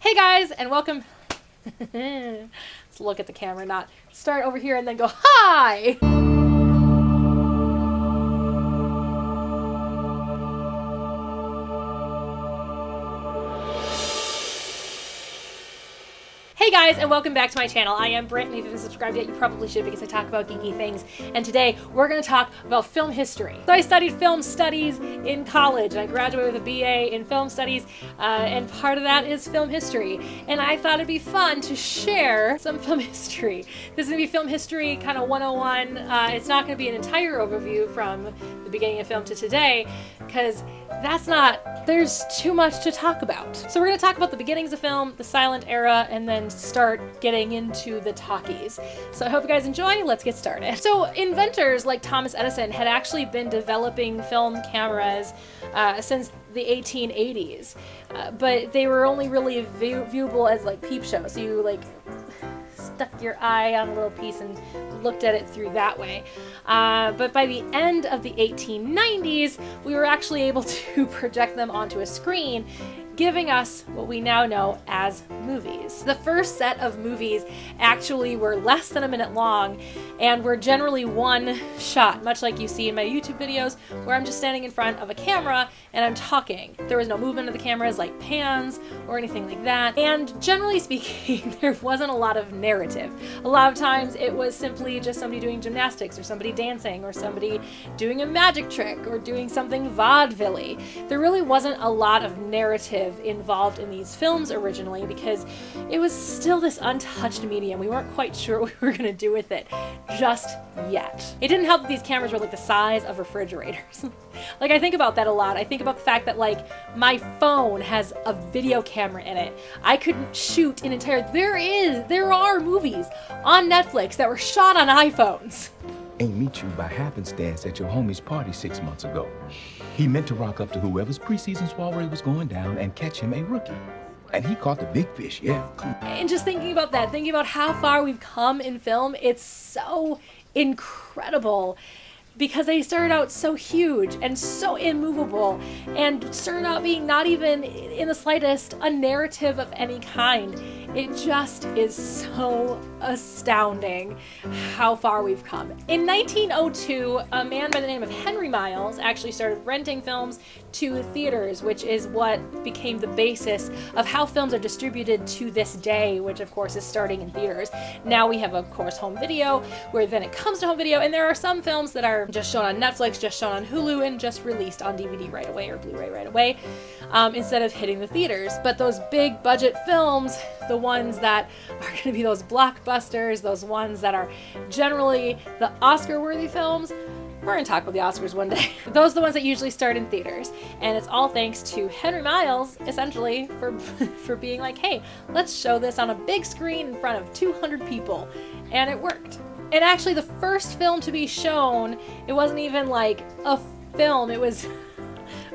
Hey guys, and welcome. Let's look at the camera, not start over here and then go, hi! Hey guys, and welcome back to my channel. I am Britt, and if you haven't subscribed yet, you probably should because I talk about geeky things. And today, we're going to talk about film history. So I studied film studies in college, and I graduated with a BA in film studies, and part of that is film history. And I thought it'd be fun to share some film history. This is going to be film history kind of 101. It's not going to be an entire overview from the beginning of film to today, because there's too much to talk about. So we're going to talk about the beginnings of film, the silent era, and then start getting into the talkies. So I hope you guys enjoy. Let's get started. So inventors like Thomas Edison had actually been developing film cameras since the 1880s, but they were only really viewable as like peep shows. So you like stuck your eye on a little piece and looked at it through that way. But by the end of the 1890s, we were actually able to project them onto a screen, giving us what we now know as movies. The first set of movies actually were less than a minute long and were generally one shot, much like you see in my YouTube videos where I'm just standing in front of a camera and I'm talking. There was no movement of the cameras like pans or anything like that. And generally speaking, there wasn't a lot of narrative. A lot of times it was simply just somebody doing gymnastics or somebody dancing or somebody doing a magic trick or doing something vaudeville-y. There really wasn't a lot of narrative involved in these films originally because it was still this untouched medium. We weren't quite sure what we were going to do with it just yet. It didn't help that these cameras were like the size of refrigerators. Like I think about that a lot. I think about the fact that like my phone has a video camera in it. I could shoot an entire, there are movies on Netflix that were shot on iPhones. Ain't meet you by happenstance at your homie's party 6 months ago. He meant to rock up to whoever's preseason soiree was going down and catch him a rookie. And he caught the big fish, yeah. Come on. And just thinking about that, thinking about how far we've come in film, it's so incredible. Because they started out so huge and so immovable and started out being not even in the slightest a narrative of any kind. It just is so astounding how far we've come. In 1902, a man by the name of Henry Miles actually started renting films to theaters, which is what became the basis of how films are distributed to this day, which of course is starting in theaters. Now we have, of course, home video, where then it comes to home video, and there are some films that are just shown on Netflix, just shown on Hulu, and just released on DVD right away or Blu-ray right away, instead of hitting the theaters. But those big budget films, the ones that are going to be those blockbusters, those ones that are generally the Oscar-worthy films, we're going to talk about the Oscars one day. Those are the ones that usually start in theaters. And it's all thanks to Henry Miles, essentially, for being like, hey, let's show this on a big screen in front of 200 people. And it worked. And actually the first film to be shown, it wasn't even like a film, it was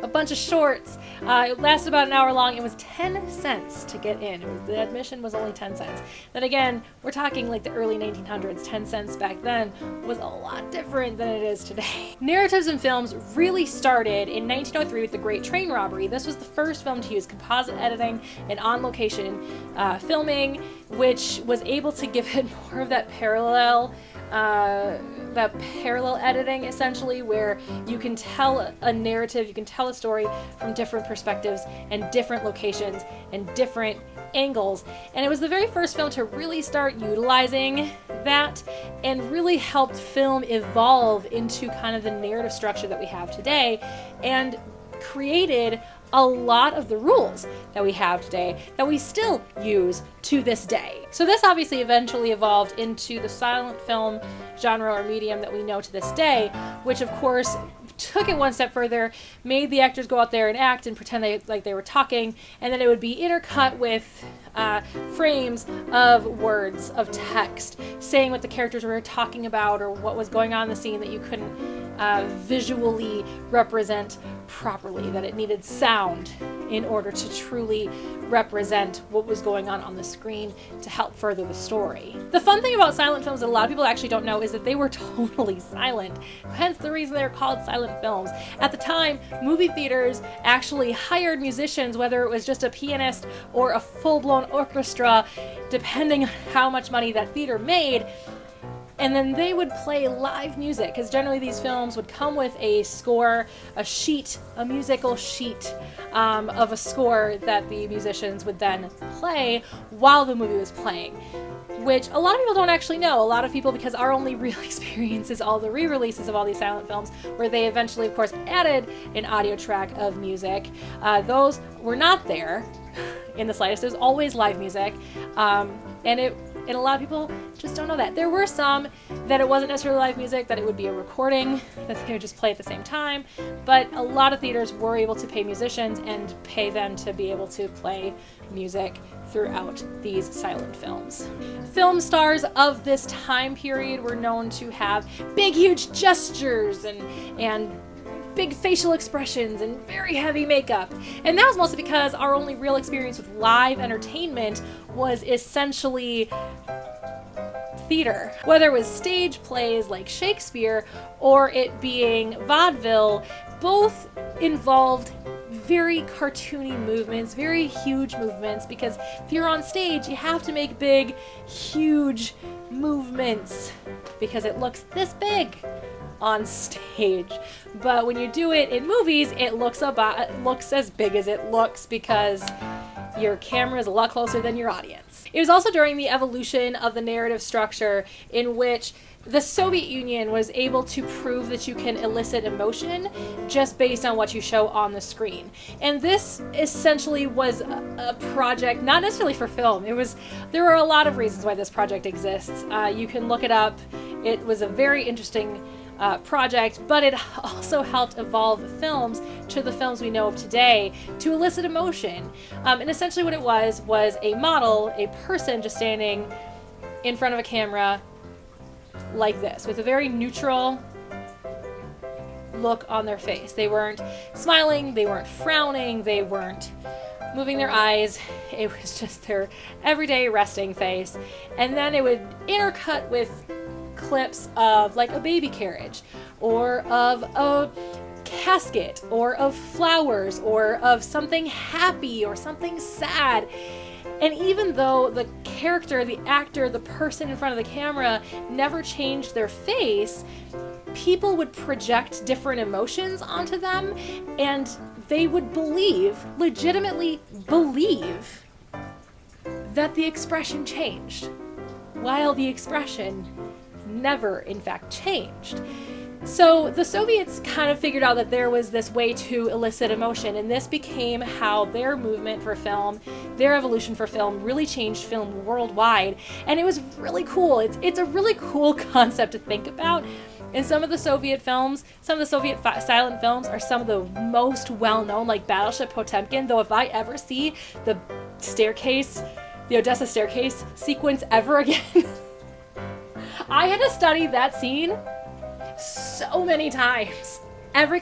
a bunch of shorts. It lasted about an hour long. It was 10 cents to get in. The admission was only 10 cents. Then again, we're talking like the early 1900s. 10 cents back then was a lot different than it is today. Narratives in films really started in 1903 with The Great Train Robbery. This was the first film to use composite editing and on-location filming, which was able to give it more of that parallel editing, essentially, where you can tell a narrative, you can tell a story from different perspectives and different locations and different angles. And it was the very first film to really start utilizing that and really helped film evolve into kind of the narrative structure that we have today and created a lot of the rules that we have today that we still use to this day. So this obviously eventually evolved into the silent film genre or medium that we know to this day, which of course took it one step further, made the actors go out there and act and pretend they were talking, and then it would be intercut with frames of words, of text, saying what the characters were talking about or what was going on in the scene that you couldn't visually represent properly, that it needed sound in order to truly represent what was going on the screen to help further the story. The fun thing about silent films that a lot of people actually don't know is that they were totally silent, hence the reason they're called silent films. At the time, movie theaters actually hired musicians, whether it was just a pianist or a full-blown orchestra, depending on how much money that theater made. And then they would play live music, because generally these films would come with a score, a musical sheet of a score that the musicians would then play while the movie was playing, which a lot of people don't actually know. A lot of people, because our only real experience is all the re-releases of all these silent films, where they eventually, of course, added an audio track of music. Those were not there in the slightest. There's always live music, and a lot of people just don't know that. There were some that it wasn't necessarily live music, that it would be a recording, that they would just play at the same time, but a lot of theaters were able to pay musicians and pay them to be able to play music throughout these silent films. Film stars of this time period were known to have big, huge gestures and big facial expressions and very heavy makeup. And that was mostly because our only real experience with live entertainment was essentially theater. Whether it was stage plays like Shakespeare or it being vaudeville, both involved very cartoony movements, very huge movements, because if you're on stage, you have to make big, huge movements because it looks this big on stage. But when you do it in movies, it looks as big as it looks because your camera is a lot closer than your audience. It was also during the evolution of the narrative structure in which the Soviet Union was able to prove that you can elicit emotion just based on what you show on the screen. And this essentially was a project, not necessarily for film. There are a lot of reasons why this project exists. You can look it up. It was a very interesting project, but it also helped evolve films to the films we know of today to elicit emotion. And essentially what it was a model, a person just standing in front of a camera like this, with a very neutral look on their face. They weren't smiling, they weren't frowning, they weren't moving their eyes. It was just their everyday resting face. And then it would intercut with clips of like a baby carriage, or of a casket, or of flowers, or of something happy or something sad. And even though the character, the actor, the person in front of the camera never changed their face, people would project different emotions onto them, and they would legitimately believe that the expression changed, while the expression never, in fact, changed. So the Soviets kind of figured out that there was this way to elicit emotion, and this became how their movement for film, their evolution for film, really changed film worldwide. And it was really cool. It's a really cool concept to think about. And some of the Soviet films, some of the Soviet silent films are some of the most well-known, like Battleship Potemkin, though if I ever see the Odessa staircase sequence ever again, I had to study that scene so many times. Every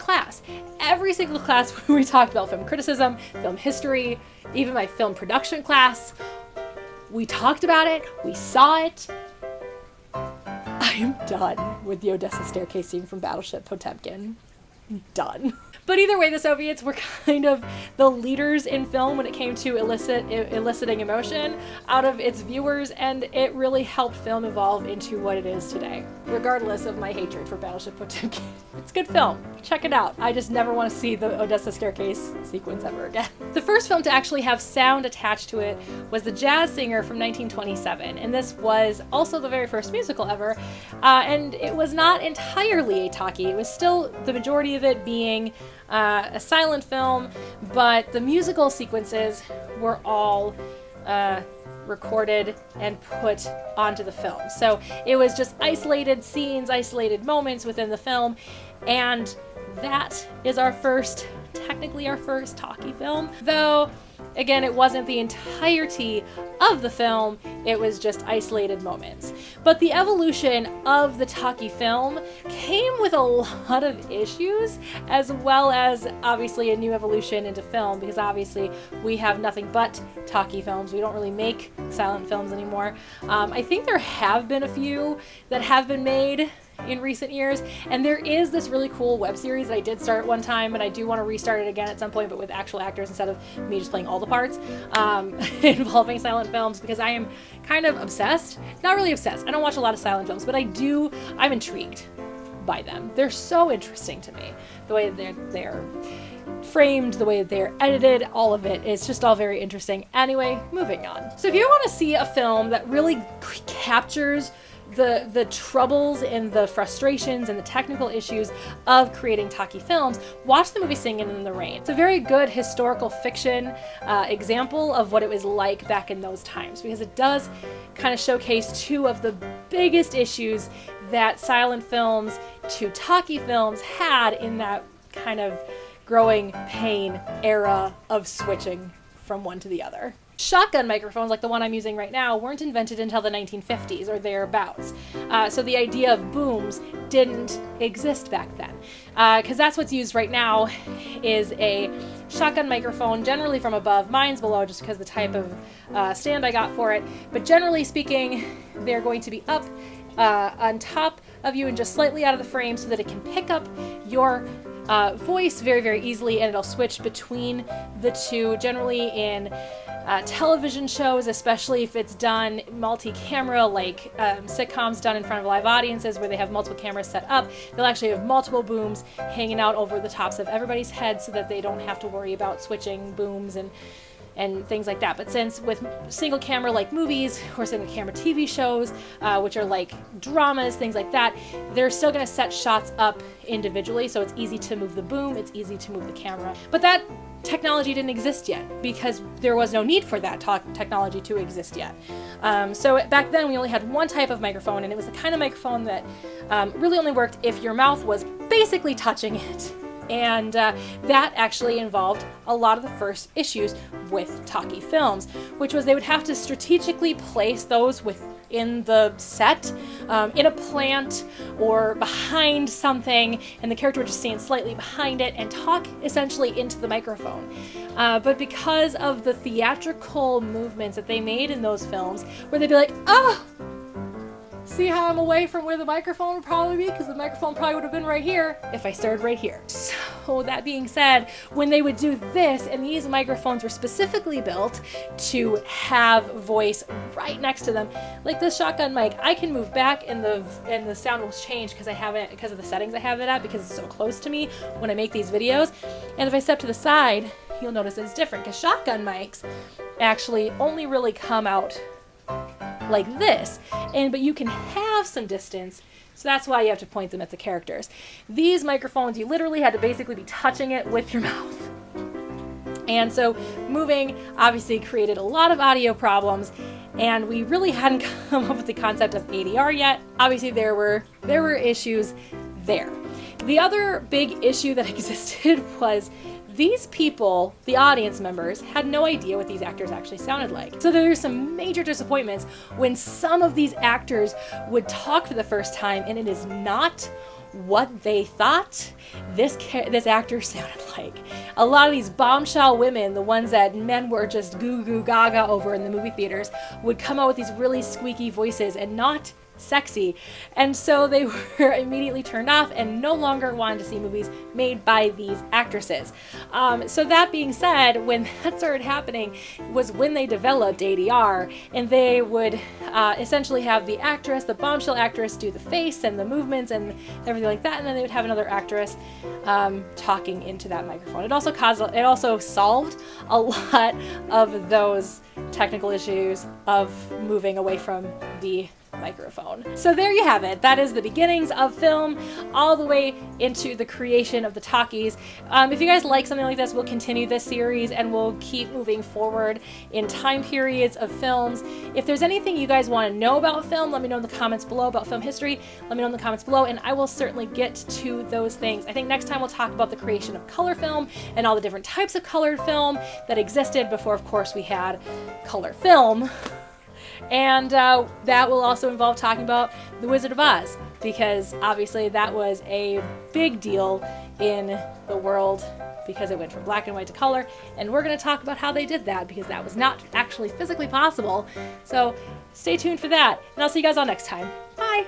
single class when we talked about film criticism, film history, even my film production class, we talked about it, we saw it. I am done with the Odessa staircase scene from Battleship Potemkin. I'm done. But either way, the Soviets were kind of the leaders in film when it came to eliciting emotion out of its viewers, and it really helped film evolve into what it is today. Regardless of my hatred for Battleship Potemkin, it's a good film. Check it out. I just never want to see the Odessa staircase sequence ever again. The first film to actually have sound attached to it was The Jazz Singer from 1927, and this was also the very first musical ever, and it was not entirely a talkie. It was still the majority of it being a silent film, but the musical sequences were all recorded and put onto the film. So it was just isolated scenes, isolated moments within the film, and that is technically our first talkie film. Though Again, it wasn't the entirety of the film, it was just isolated moments. But the evolution of the talkie film came with a lot of issues, as well as obviously a new evolution into film, because obviously we have nothing but talkie films. We don't really make silent films anymore. I think there have been a few that have been made in recent years, and there is this really cool web series that I did start one time, and I do want to restart it again at some point, but with actual actors instead of me just playing all the parts, involving silent films, because I am kind of obsessed. Not really obsessed, I don't watch a lot of silent films, but I'm intrigued by them. They're so interesting to me. The way they're framed, the way that they're edited, all of it. It's just all very interesting. Anyway, moving on. So if you want to see a film that really captures the troubles and the frustrations and the technical issues of creating talkie films, watch the movie Singin' in the Rain. It's a very good historical fiction example of what it was like back in those times, because it does kind of showcase two of the biggest issues that silent films to talkie films had in that kind of growing pain era of switching from one to the other. Shotgun microphones, like the one I'm using right now, weren't invented until the 1950s or thereabouts. So the idea of booms didn't exist back then. Because that's what's used right now is a shotgun microphone, generally from above. Mine's below just because the type of stand I got for it. But generally speaking, they're going to be up on top of you and just slightly out of the frame so that it can pick up your voice very, very easily, and it'll switch between the two, generally in television shows, especially if it's done multi-camera, like sitcoms done in front of live audiences where they have multiple cameras set up. They'll actually have multiple booms hanging out over the tops of everybody's head so that they don't have to worry about switching booms and things like that. But since with single camera like movies or single camera TV shows, which are like dramas, things like that, they're still going to set shots up individually, so it's easy to move the boom, it's easy to move the camera. But that technology didn't exist yet because there was no need for that technology to exist yet. So back then we only had one type of microphone, and it was the kind of microphone that really only worked if your mouth was basically touching it. And that actually involved a lot of the first issues with talkie films, which was they would have to strategically place those within the set, in a plant or behind something, and the character would just stand slightly behind it and talk essentially into the microphone. But because of the theatrical movements that they made in those films, where they'd be like, "Oh, see how I'm away from where the microphone would probably be? Because the microphone probably would have been right here if I started right here." So that being said, when they would do this, and these microphones were specifically built to have voice right next to them, like this shotgun mic, I can move back and the sound will change because of the settings I have it at, because it's so close to me when I make these videos. And if I step to the side, you'll notice it's different, because shotgun mics actually only really come out like this, but you can have some distance, so that's why you have to point them at the characters. These microphones, you literally had to basically be touching it with your mouth. And so moving obviously created a lot of audio problems, and we really hadn't come up with the concept of ADR yet. Obviously there were issues there. The other big issue that existed was these people, the audience members, had no idea what these actors actually sounded like. So there were some major disappointments when some of these actors would talk for the first time and it is not what they thought this actor sounded like. A lot of these bombshell women, the ones that men were just goo goo gaga over in the movie theaters, would come out with these really squeaky voices and not sexy, and so they were immediately turned off and no longer wanted to see movies made by these actresses. So that being said, when that started happening was when they developed ADR, and they would essentially have the bombshell actress, do the face and the movements and everything like that, and then they would have another actress talking into that microphone. It also solved a lot of those technical issues of moving away from the microphone. So there you have it. That is the beginnings of film all the way into the creation of the talkies. If you guys like something like this, we'll continue this series and we'll keep moving forward in time periods of films. If there's anything you guys want to know about film, let me know in the comments below about film history. Let me know in the comments below and I will certainly get to those things. I think next time we'll talk about the creation of color film and all the different types of colored film that existed before, of course, we had color film. And that will also involve talking about The Wizard of Oz, because obviously that was a big deal in the world because it went from black and white to color, and we're going to talk about how they did that because that was not actually physically possible. So stay tuned for that, and I'll see you guys all next time. Bye!